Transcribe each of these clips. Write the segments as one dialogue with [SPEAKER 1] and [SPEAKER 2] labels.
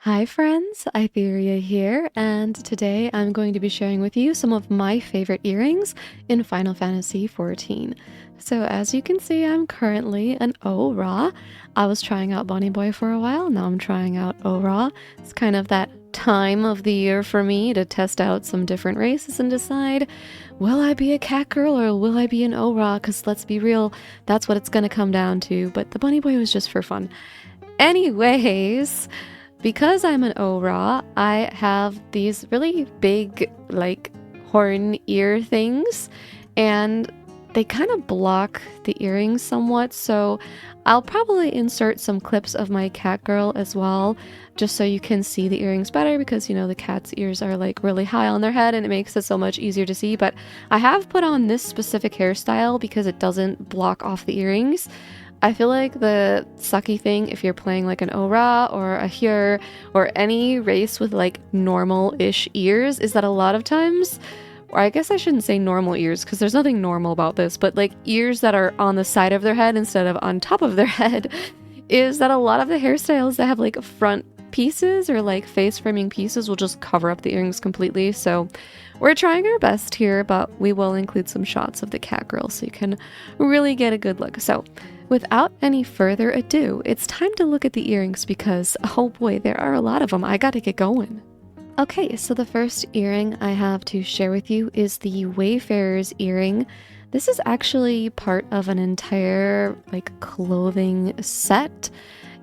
[SPEAKER 1] Hi friends, Aitherea here, and today I'm going to be sharing with you some of my favorite earrings in Final Fantasy XIV. So as you can see, I'm currently an O-Ra. I was trying out Bunny Boy for a while, now I'm trying out O-Ra. It's kind of that time of the year for me to test out some different races and decide, will I be a cat girl or will I be an O-Ra? Because let's be real, that's what it's going to come down to, but the Bunny Boy was just for fun. Anyways, because I'm an O-Ra, I have these really big, like, horn ear things, and they kind of block the earrings somewhat, so I'll probably insert some clips of my cat girl as well, just so you can see the earrings better, because, you know, the cat's ears are, like, really high on their head, and it makes it so much easier to see, but I have put on this specific hairstyle because it doesn't block off the earrings. I feel like the sucky thing if you're playing like an O-Ra or a Hyur or any race with like normal-ish ears is that a lot of times, or I guess I shouldn't say normal ears because there's nothing normal about this, but like ears that are on the side of their head instead of on top of their head, is that a lot of the hairstyles that have like front pieces or like face framing pieces will just cover up the earrings completely. So we're trying our best here, but we will include some shots of the cat girl so you can really get a good look. So without any further ado, it's time to look at the earrings because, oh boy, there are a lot of them. I gotta get going. Okay, so the first earring I have to share with you is the Wayfarer's earring. This is actually part of an entire, like, clothing set.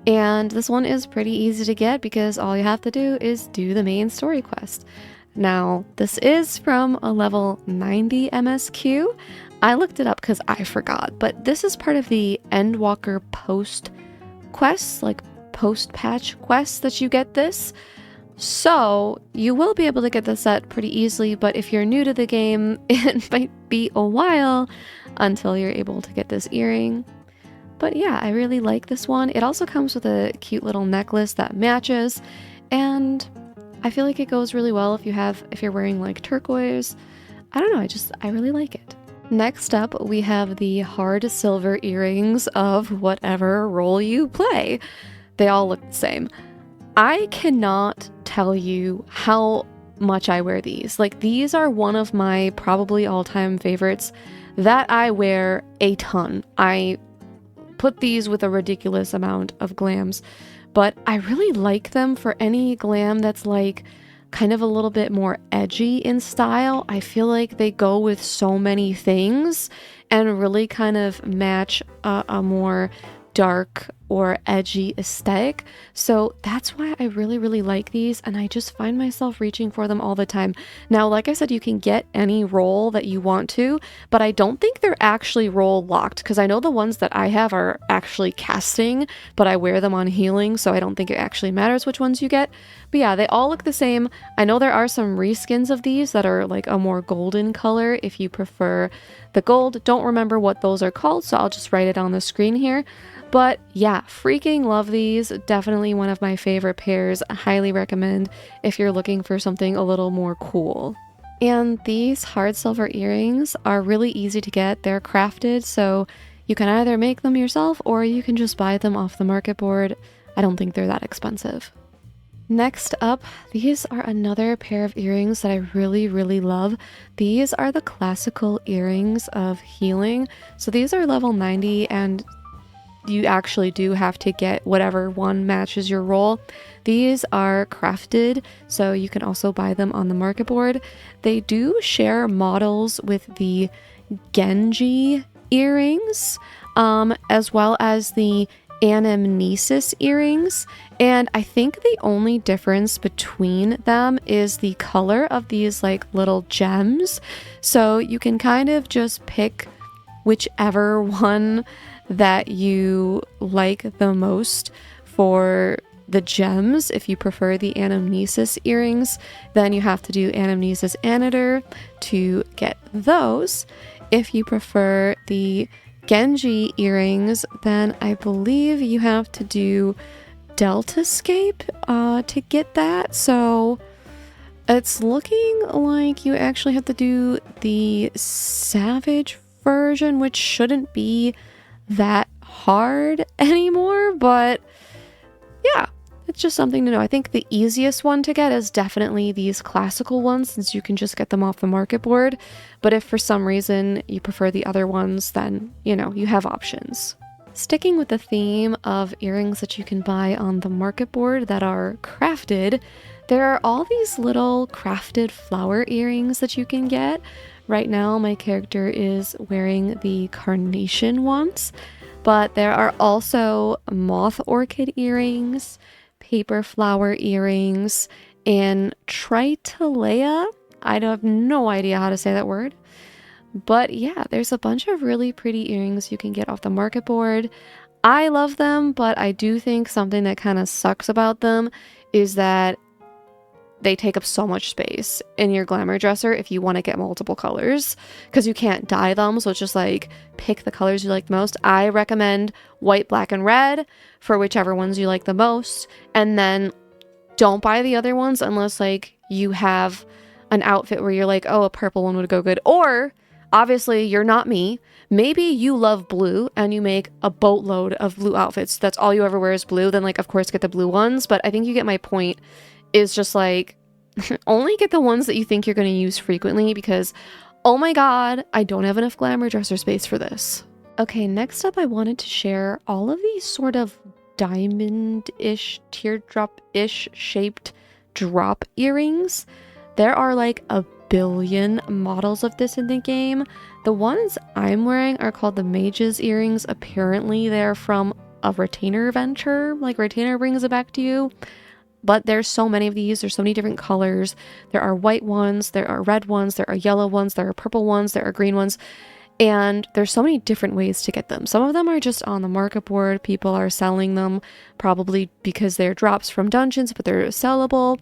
[SPEAKER 1] And this one is pretty easy to get because all you have to do is do the main story quest. Now, this is from a level 90 MSQ. I looked it up because I forgot, but this is part of the Endwalker post quests, like post-patch quests that you get this. So you will be able to get the set pretty easily, but if you're new to the game, it might be a while until you're able to get this earring. But yeah, I really like this one. It also comes with a cute little necklace that matches, and I feel like it goes really well if you're wearing like turquoise. I don't know, I really like it. Next up, we have the hard silver earrings of whatever role you play. They all look the same. I cannot tell you how much I wear these. Like, these are one of my probably all-time favorites that I wear a ton. I put these with a ridiculous amount of glams, but I really like them for any glam that's like kind of a little bit more edgy in style. I feel like they go with so many things and really kind of match a more dark or edgy aesthetic. So that's why I really like these, and I just find myself reaching for them all the time. Now, like I said, you can get any role that you want to, but I don't think they're actually role locked, because I know the ones that I have are actually casting, but I wear them on healing, so I don't think it actually matters which ones you get. But yeah, they all look the same. I know there are some reskins of these that are like a more golden color if you prefer the gold. Don't remember what those are called, so I'll just write it on the screen here. But yeah, freaking love these. Definitely one of my favorite pairs. I highly recommend if you're looking for something a little more cool. And these hard silver earrings are really easy to get. They're crafted, so you can either make them yourself or you can just buy them off the market board. I don't think they're that expensive. Next up, these are another pair of earrings that I really love. These are the classical earrings of healing. So these are level 90, and you actually do have to get whatever one matches your role. These are crafted, so you can also buy them on the market board. They do share models with the Genji earrings, as well as the Anamnesis earrings, and I think the only difference between them is the color of these like little gems. So you can kind of just pick whichever one that you like the most for the gems. If you prefer the Anamnesis earrings, then you have to do Anamnesis Anator to get those. If you prefer the Genji earrings, then I believe you have to do Deltascape to get that. So it's looking like you actually have to do the Savage version, which shouldn't be that hard anymore, but yeah, it's just something to know. I think the easiest one to get is definitely these classical ones, since you can just get them off the market board. But if for some reason you prefer the other ones, then, you know, you have options. Sticking with the theme of earrings that you can buy on the market board that are crafted, there are all these little crafted flower earrings that you can get. Right now, my character is wearing the carnation ones, but there are also moth orchid earrings, paper flower earrings, and tritolea. I have no idea how to say that word. But yeah, there's a bunch of really pretty earrings you can get off the market board. I love them, but I do think something that kind of sucks about them is that they take up so much space in your glamour dresser if you want to get multiple colors, because you can't dye them. So it's just like pick the colors you like the most. I recommend white, black, and red for whichever ones you like the most. And then don't buy the other ones unless like you have an outfit where you're like, oh, a purple one would go good. Or obviously you're not me. Maybe you love blue and you make a boatload of blue outfits. That's all you ever wear is blue. Then like, of course, get the blue ones. But I think you get my point. Is just like, only get the ones that you think you're going to use frequently, because, oh my god, I don't have enough glamour dresser space for this. Okay, next up I wanted to share all of these sort of diamond-ish, teardrop-ish shaped drop earrings. There are like a billion models of this in the game. The ones I'm wearing are called the Mage's earrings. Apparently they're from a retainer venture, like retainer brings it back to you. But there's so many of these. There's so many different colors. There are white ones, there are red ones, there are yellow ones, there are purple ones, there are green ones. And there's so many different ways to get them. Some of them are just on the market board. People are selling them probably because they're drops from dungeons, but they're sellable.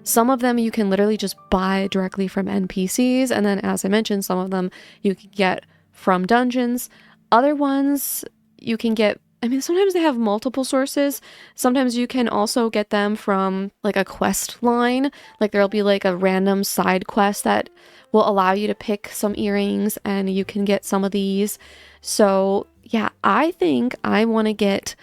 [SPEAKER 1] Some of them you can literally just buy directly from NPCs. And then, as I mentioned, some of them you can get from dungeons. Other ones you can get, I mean, sometimes they have multiple sources. Sometimes you can also get them from like a quest line. Like there'll be like a random side quest that will allow you to pick some earrings and you can get some of these. So yeah, I think I want to get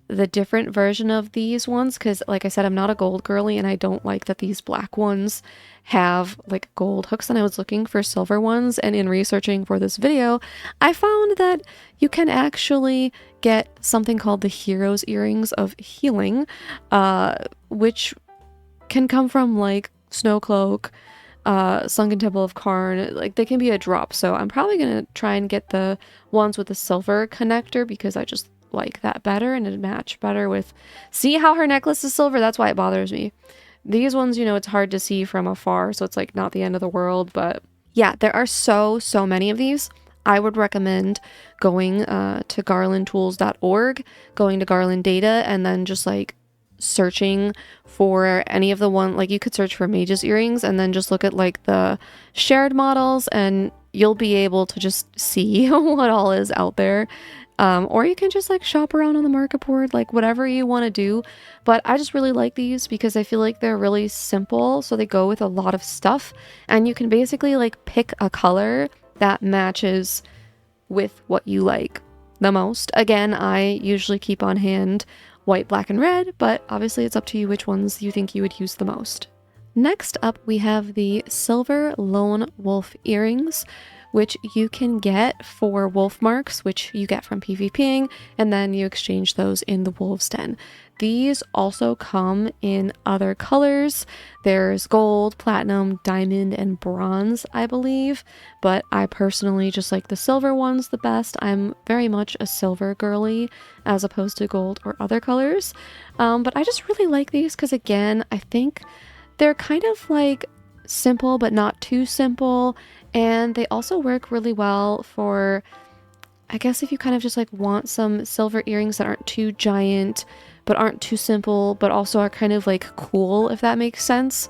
[SPEAKER 1] the different version of these ones, because like I said, I'm not a gold girly and I don't like that these black ones have like gold hooks, and I was looking for silver ones, and in researching for this video I found that you can actually get something called the Hero's Earrings of Healing, which can come from like Snowcloak, Sunken Temple of Karn. Like they can be a drop. So I'm probably gonna try and get the ones with the silver connector, because I just like that better and it'd match better with, see how her necklace is silver? That's why it bothers me. These ones, you know, it's hard to see from afar, so it's like not the end of the world. But yeah, there are so many of these. I would recommend going to garlandtools.org, going to Garland Data, and then just like searching for any of the one, like you could search for Mage's earrings and then just look at like the shared models, and you'll be able to just see what all is out there. Or you can just like shop around on the market board, like whatever you want to do. But I just really like these because I feel like they're really simple. So they go with a lot of stuff, and you can basically like pick a color that matches with what you like the most. Again, I usually keep on hand white, black, and red, but obviously it's up to you which ones you think you would use the most. Next up, we have the Silver Lone Wolf earrings, which you can get for wolf marks, which you get from PvPing, and then you exchange those in the Wolves Den. These also come in other colors. There's gold, platinum, diamond, and bronze, I believe, but I personally just like the silver ones the best. I'm very much a silver girly as opposed to gold or other colors, but I just really like these because, again, I think they're kind of like simple but not too simple, and they also work really well for, I guess, if you kind of just like want some silver earrings that aren't too giant but aren't too simple but also are kind of like cool, if that makes sense.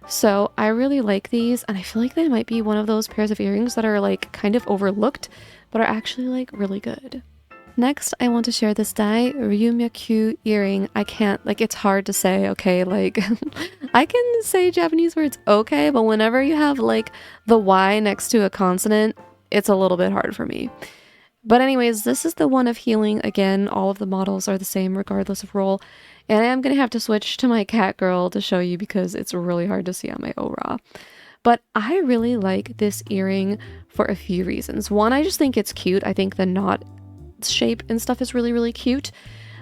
[SPEAKER 1] So I really like these, and I feel like they might be one of those pairs of earrings that are like kind of overlooked but are actually like really good. Next, I want to share this Dai Ryumyaku earring. I can't, like, it's hard to say, okay, like, I can say Japanese words okay, but whenever you have, like, the Y next to a consonant, it's a little bit hard for me. But anyways, this is the one of healing. Again, all of the models are the same regardless of role. And I am going to have to switch to my cat girl to show you because it's really hard to see on my Ora. But I really like this earring for a few reasons. One, I just think it's cute. I think the knot shape and stuff is really, really cute.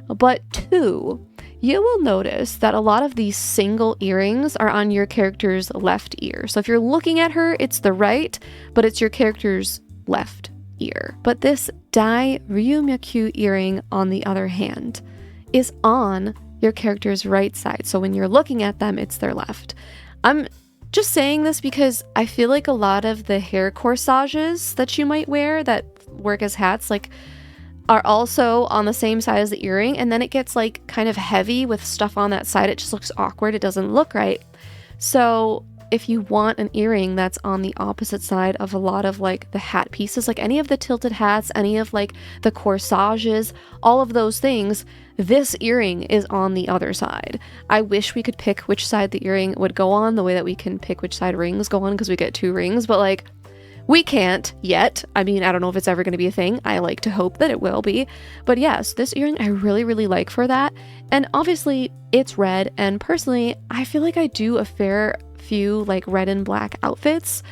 [SPEAKER 1] But two, you will notice that a lot of these single earrings are on your character's left ear. So if you're looking at her, it's the right, but it's your character's left ear. But this Dai Ryumyaku earring, on the other hand, is on your character's right side. So when you're looking at them, it's their left. I'm just saying this because I feel like a lot of the hair corsages that you might wear that work as hats, like, are also on the same side as the earring, and then it gets like kind of heavy with stuff on that side. It just looks awkward. It doesn't look right. So if you want an earring that's on the opposite side of a lot of like the hat pieces, like any of the tilted hats, any of like the corsages, all of those things, this earring is on the other side. I wish we could pick which side the earring would go on, the way that we can pick which side rings go on, because we get 2 rings, but like, we can't yet. I mean, I don't know if it's ever going to be a thing. I like to hope that it will be. But yes, this earring I really, really like for that. And obviously it's red. And personally, I feel like I do a fair few like red and black outfits.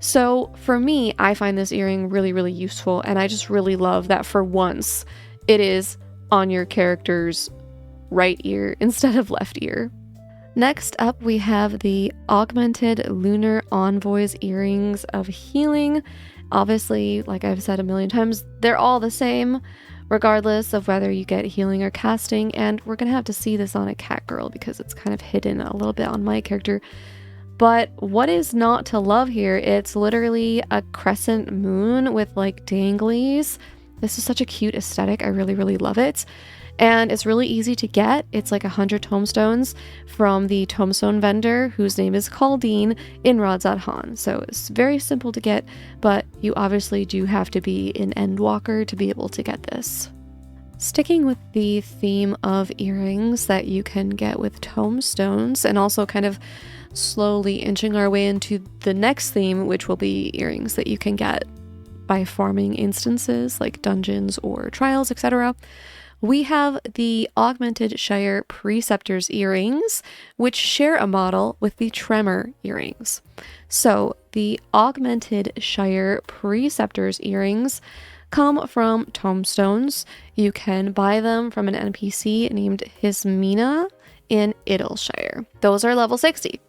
[SPEAKER 1] So for me, I find this earring really, really useful. And I just really love that for once it is on your character's right ear instead of left ear. Next up, we have the Augmented Lunar Envoys Earrings of Healing. Obviously, like I've said a million times, they're all the same, regardless of whether you get healing or casting, and we're going to have to see this on a cat girl because it's kind of hidden a little bit on my character. But what is not to love here? It's literally a crescent moon with like danglies. This is such a cute aesthetic. I really, really love it. And it's really easy to get. It's like 100 tomestones from the tomestone vendor, whose name is Caldine, in Radzat Han. So it's very simple to get, but you obviously do have to be an Endwalker to be able to get this. Sticking with the theme of earrings that you can get with tomestones, and also kind of slowly inching our way into the next theme, which will be earrings that you can get by farming instances like dungeons or trials, etc. We have the Augmented Shire Preceptor's Earrings, which share a model with the Tremor Earrings. So the Augmented Shire Preceptor's Earrings come from Tomestones. You can buy them from an NPC named Hismina in Idleshire. Those are level 60.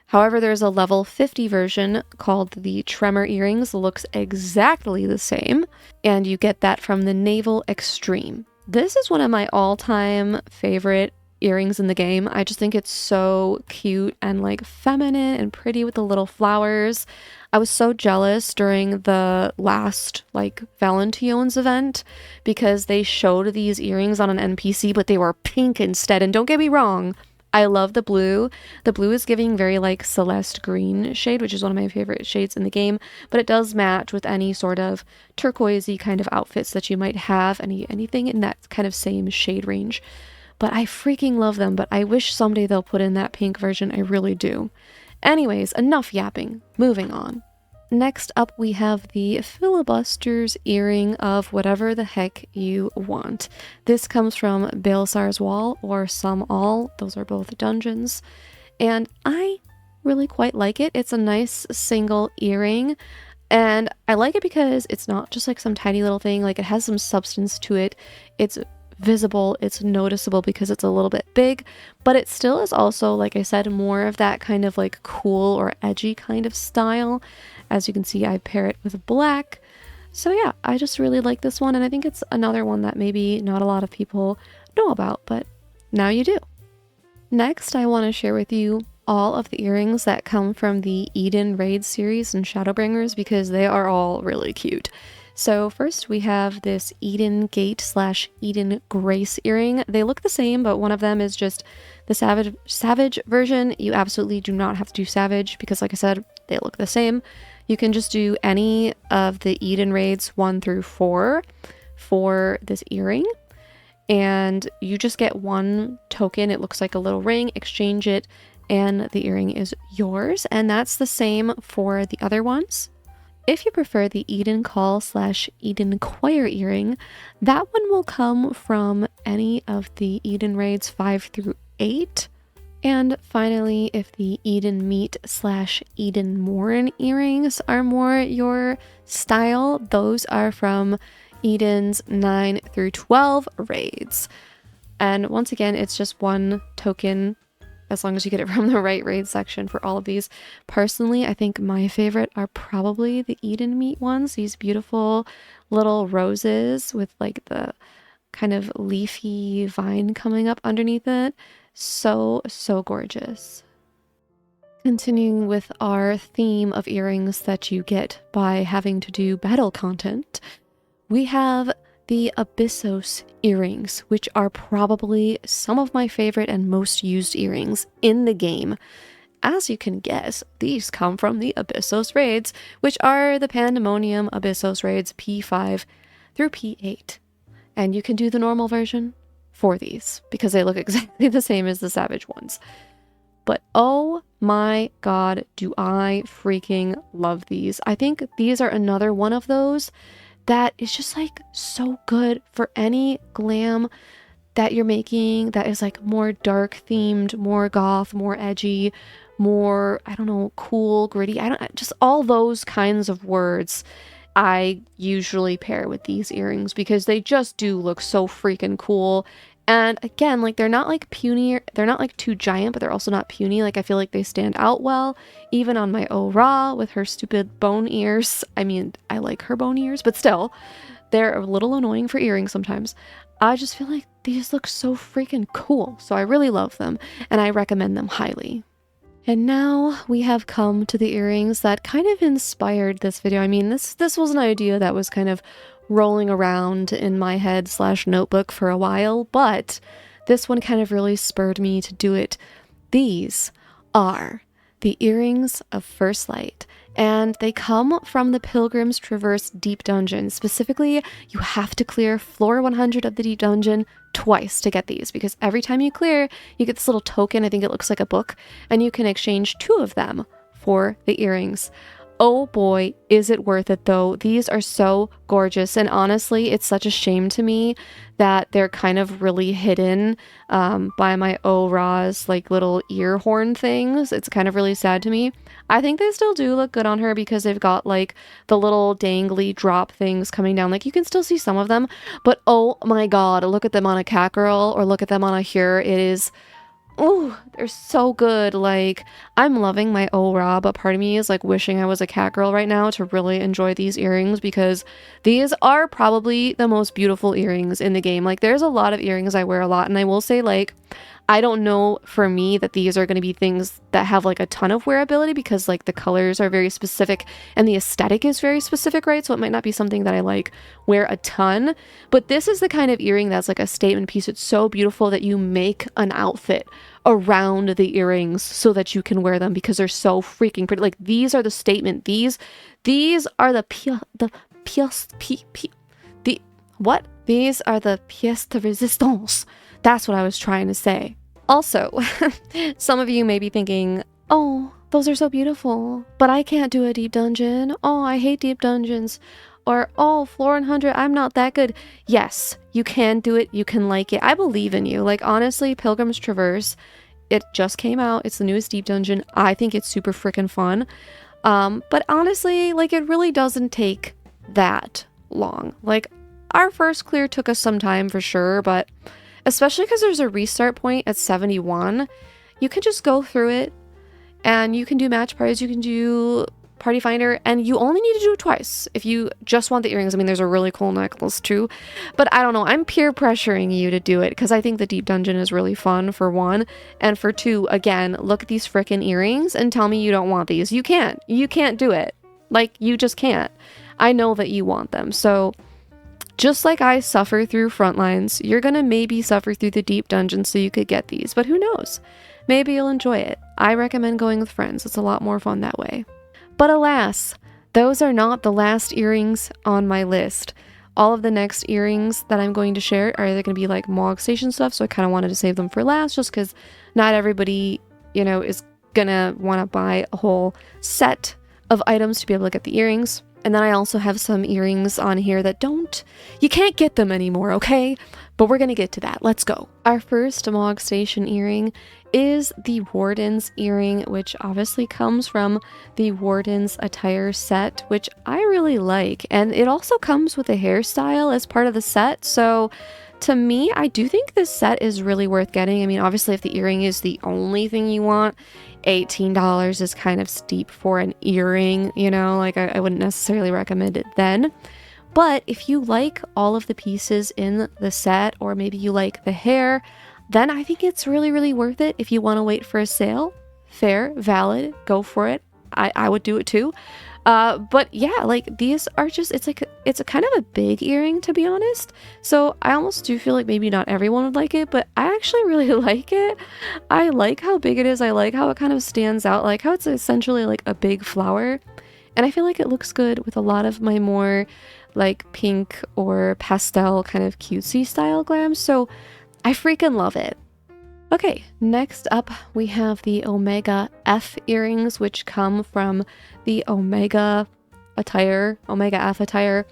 [SPEAKER 1] However, there's a level 50 version called the Tremor Earrings. Looks exactly the same, and you get that from the Naval Extreme. This is one of my all-time favorite earrings in the game. I just think it's so cute and like feminine and pretty with the little flowers. I was so jealous during the last like Valention's event because they showed these earrings on an NPC, but they were pink instead. And don't get me wrong, I love the blue. The blue is giving very like Celeste green shade, which is one of my favorite shades in the game, but it does match with any sort of turquoisey kind of outfits that you might have, anything in that kind of same shade range. But I freaking love them, but I wish someday they'll put in that pink version. I really do. Anyways, enough yapping. Moving on. Next up, we have the Filibuster's Earring of whatever the heck you want. This comes from Baelsar's Wall or Some All. Those are both dungeons. And I really quite like it. It's a nice single earring. And I like it because it's not just like some tiny little thing. Like, it has some substance to it. It's visible, it's noticeable because it's a little bit big, but it still is also, like I said, more of that kind of like cool or edgy kind of style. As you can see, I pair it with black. So yeah, I just really like this one, and I think it's another one that maybe not a lot of people know about, but now you do. Next, I want to share with you all of the earrings that come from the Eden Raid series and Shadowbringers because they are all really cute. So first we have this Eden Gate / Eden Grace earring. They look the same, but one of them is just the Savage version. You absolutely do not have to do Savage because, like I said, they look the same. You can just do any of the Eden Raids 1 through 4 for this earring. And you just get 1 token. It looks like a little ring. Exchange it, and the earring is yours. And that's the same for the other ones. If you prefer the Eden Call / Eden Choir earring, that one will come from any of the Eden raids 5 through 8. And finally, if the Eden Meat / Eden Morn earrings are more your style, those are from Eden's 9 through 12 raids. And once again, it's just one token as long as you get it from the right raid section for all of these. Personally, I think my favorite are probably the Eden Meat ones, these beautiful little roses with like the kind of leafy vine coming up underneath it. So gorgeous. Continuing with our theme of earrings that you get by having to do battle content, we have the Abyssos earrings, which are probably some of my favorite and most used earrings in the game. As you can guess, these come from the Abyssos raids, which are the Pandemonium Abyssos raids P5 through P8. And you can do the normal version for these because they look exactly the same as the Savage ones. But oh my god, do I freaking love these. I think these are another one of those that is just like so good for any glam that you're making that is like more dark themed, more goth, more edgy, more, I don't know, cool, gritty. Just all those kinds of words I usually pair with these earrings because they just do look so freaking cool. And again, like they're not like puny, they're not like too giant, but they're also not puny. Like I feel like they stand out well, even on my Ra with her stupid bone ears. I mean, I like her bone ears, but still, they're a little annoying for earrings sometimes. I just feel like these look so freaking cool. So I really love them and I recommend them highly. And now we have come to the earrings that kind of inspired this video. I mean, this was an idea that was kind of rolling around in my head / notebook for a while, but this one kind of really spurred me to do it. These are the earrings of First Light, and they come from the Pilgrim's Traverse Deep Dungeon. Specifically, you have to clear floor 100 of the Deep Dungeon twice to get these, because every time you clear, you get this little token, I think it looks like a book, and you can exchange 2 of them for the earrings. Oh boy, is it worth it though. These are so gorgeous, and honestly, it's such a shame to me that they're kind of really hidden by my Ra's like little ear horn things. It's kind of really sad to me. I think they still do look good on her because they've got like the little dangly drop things coming down. Like you can still see some of them, but oh my god, look at them on a cat girl or look at them on a Hure. It is... oh, they're so good. Like, I'm loving my Ra, but part of me is like wishing I was a cat girl right now to really enjoy these earrings because these are probably the most beautiful earrings in the game. Like, there's a lot of earrings I wear a lot, and I will say, like, I don't know for me that these are going to be things that have like a ton of wearability because like the colors are very specific and the aesthetic is very specific, right? So it might not be something that I like wear a ton, but this is the kind of earring that's like a statement piece. It's so beautiful that you make an outfit around the earrings so that you can wear them because they're so freaking pretty. Like these are the statement. These are the These are the pièce de résistance. That's what I was trying to say. Also, some of you may be thinking, oh, those are so beautiful, but I can't do a deep dungeon. Oh, I hate deep dungeons. Or, oh, floor 100, I'm not that good. Yes, you can do it. You can like it. I believe in you. Like, honestly, Pilgrim's Traverse, it just came out. It's the newest deep dungeon. I think it's super freaking fun. But honestly, like, it really doesn't take that long. Like, our first clear took us some time for sure, but especially because there's a restart point at 71, you can just go through it and you can do match parties, you can do party finder, and you only need to do it twice if you just want the earrings. I mean, there's a really cool necklace too, but I don't know, I'm peer pressuring you to do it because I think the deep dungeon is really fun, for one, and for two, again, look at these frickin' earrings and tell me you don't want these. You can't do it. Like, you just can't. I know that you want them. So just like I suffer through Frontlines, you're gonna maybe suffer through the deep dungeon so you could get these, but who knows? Maybe you'll enjoy it. I recommend going with friends. It's a lot more fun that way. But alas, those are not the last earrings on my list. All of the next earrings that I'm going to share are either going to be like Mog Station stuff, so I kind of wanted to save them for last just because not everybody, is gonna want to buy a whole set of items to be able to get the earrings. And then I also have some earrings on here that you can't get them anymore, okay? But we're gonna get to that. Let's go. Our first Mog Station earring is the Warden's earring, which obviously comes from the Warden's attire set, which I really like. And it also comes with a hairstyle as part of the set. So to me, I do think this set is really worth getting. I mean, obviously, if the earring is the only thing you want, $18 is kind of steep for an earring, you know, like I wouldn't necessarily recommend it then. But if you like all of the pieces in the set, or maybe you like the hair, then I think it's really, really worth it. If you want to wait for a sale, fair, valid, go for it. I would do it too. But yeah, like these are just, it's a kind of a big earring, to be honest. So I almost do feel like maybe not everyone would like it, but I actually really like it. I like how big it is. I like how it kind of stands out, like how it's essentially like a big flower. And I feel like it looks good with a lot of my more like pink or pastel kind of cutesy style glams. So I freaking love it. Okay, next up we have the Omega F earrings, which come from the Omega F attire.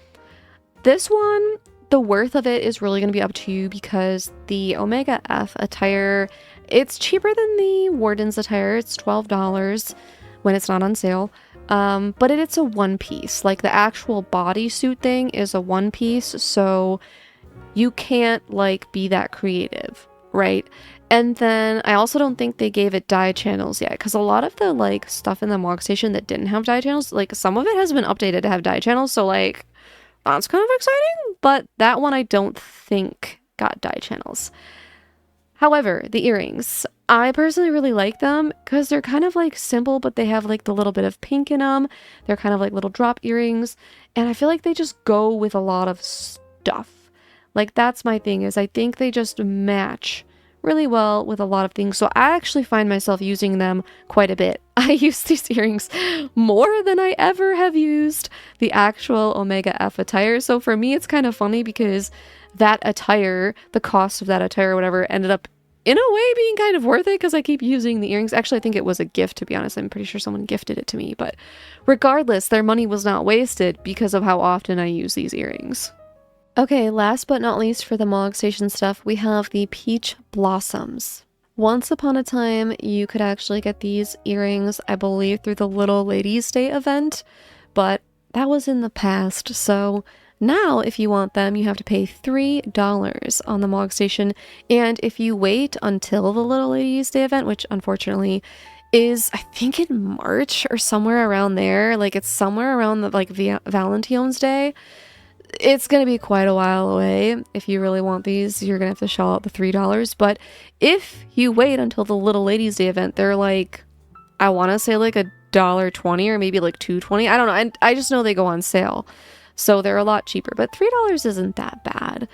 [SPEAKER 1] This one, the worth of it is really going to be up to you, because the Omega F attire, it's cheaper than the Warden's attire. It's $12 when it's not on sale. But it's a one piece. Like the actual bodysuit thing is a one piece, so you can't like be that creative, right? And then I also don't think they gave it dye channels yet, because a lot of the like stuff in the Mog Station that didn't have dye channels, like some of it has been updated to have dye channels, so like that's kind of exciting. But that one I don't think got dye channels. However, the earrings, I personally really like them because they're kind of like simple, but they have like the little bit of pink in them. They're kind of like little drop earrings, and I feel like they just go with a lot of stuff. Like that's my thing, is I think they just match really well with a lot of things. So I actually find myself using them quite a bit. I use these earrings more than I ever have used the actual Omega F attire. So for me, it's kind of funny because that attire, the cost of that attire or whatever, ended up in a way being kind of worth it because I keep using the earrings. Actually, I think it was a gift, to be honest. I'm pretty sure someone gifted it to me. But regardless, their money was not wasted because of how often I use these earrings. Okay, last but not least for the Mog Station stuff, we have the Peach Blossoms. Once upon a time, you could actually get these earrings, I believe, through the Little Ladies Day event, but that was in the past, so now if you want them, you have to pay $3 on the Mog Station, and if you wait until the Little Ladies Day event, which unfortunately is, I think, in March or somewhere around there, like it's somewhere around the like Valentine's Day, it's going to be quite a while away. If you really want these, you're going to have to shell out the $3. But if you wait until the Little Ladies Day event, they're like, I want to say like $1.20 or maybe like $2.20. I don't know. I just know they go on sale. So they're a lot cheaper. But $3 isn't that bad.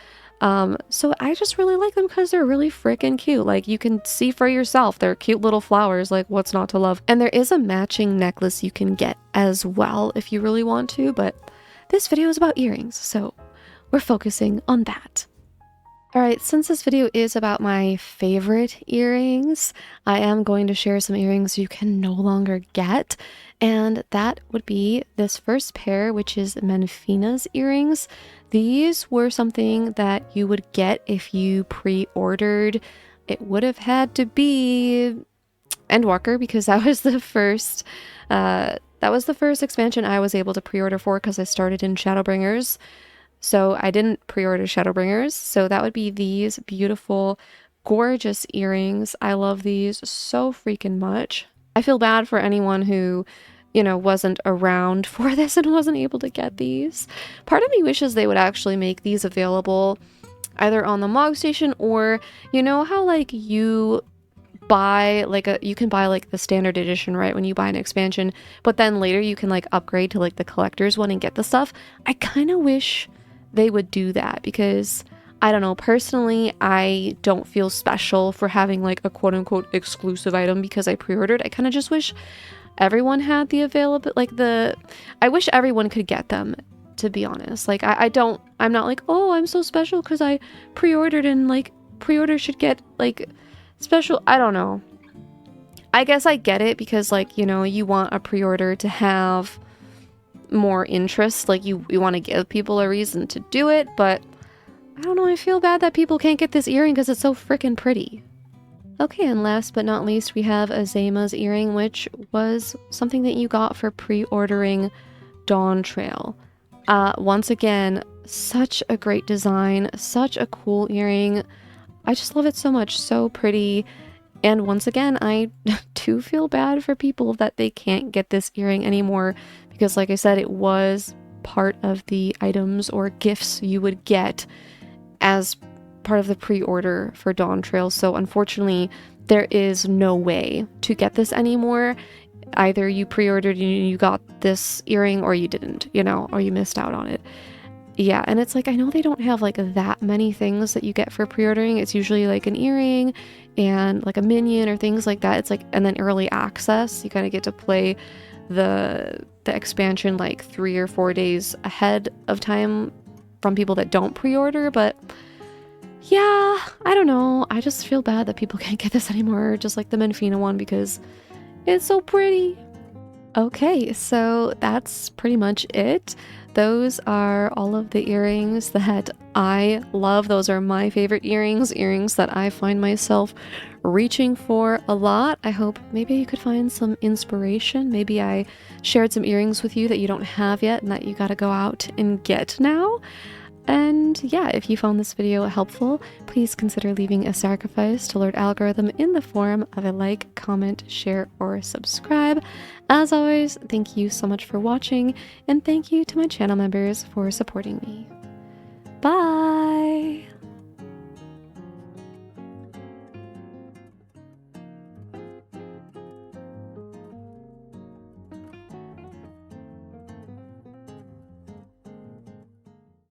[SPEAKER 1] So I just really like them because they're really freaking cute. Like you can see for yourself, they're cute little flowers. Like what's not to love? And there is a matching necklace you can get as well if you really want to. But this video is about earrings, so we're focusing on that. Alright, since this video is about my favorite earrings, I am going to share some earrings you can no longer get, and that would be this first pair, which is Menfina's earrings. These were something that you would get if you pre-ordered. It would have had to be Endwalker, because that was the first expansion I was able to pre-order for, because I started in Shadowbringers. So I didn't pre-order Shadowbringers. So that would be these beautiful, gorgeous earrings. I love these so freaking much. I feel bad for anyone who, you know, wasn't around for this and wasn't able to get these. Part of me wishes they would actually make these available either on the Mog Station, or, you know how like you buy like you can buy like the standard edition, right, when you buy an expansion, but then later you can like upgrade to like the collector's one and get the stuff. I kind of wish they would do that, because I don't know, personally I don't feel special for having like a quote-unquote exclusive item because I pre-ordered. I kind of just wish everyone had the available, like I wish everyone could get them, to be honest. Like I'm not like, oh, I'm so special because I pre-ordered, and like pre-order should get like special. I don't know. I guess I get it because, like, you know, you want a pre-order to have more interest. Like you want to give people a reason to do it, but I don't know, I feel bad that people can't get this earring because it's so freaking pretty. Okay, and last but not least, we have Azema's earring, which was something that you got for pre-ordering Dawn Trail. Once again, such a great design, such a cool earring. I just love it so much, so pretty. And once again, I do feel bad for people that they can't get this earring anymore because, like I said, it was part of the items or gifts you would get as part of the pre-order for Dawn Trail. So unfortunately, there is no way to get this anymore. Either you pre-ordered and you got this earring or you didn't, you know, or you missed out on it. Yeah, and it's like, I know they don't have like that many things that you get for pre-ordering. It's usually like an earring and like a minion or things like that. It's like, and then early access, you kind of get to play the expansion like 3 or 4 days ahead of time from people that don't pre-order. But yeah, I don't know. I just feel bad that people can't get this anymore, just like the Menfina one, because it's so pretty. Okay, so that's pretty much it. Those are all of the earrings that I love. Those are my favorite earrings that I find myself reaching for a lot. I hope maybe you could find some inspiration. Maybe I shared some earrings with you that you don't have yet and that you gotta go out and get now. And yeah, if you found this video helpful, please consider leaving a sacrifice to Lord Algorithm in the form of a like, comment, share, or subscribe. As always, thank you so much for watching, and thank you to my channel members for supporting me. Bye!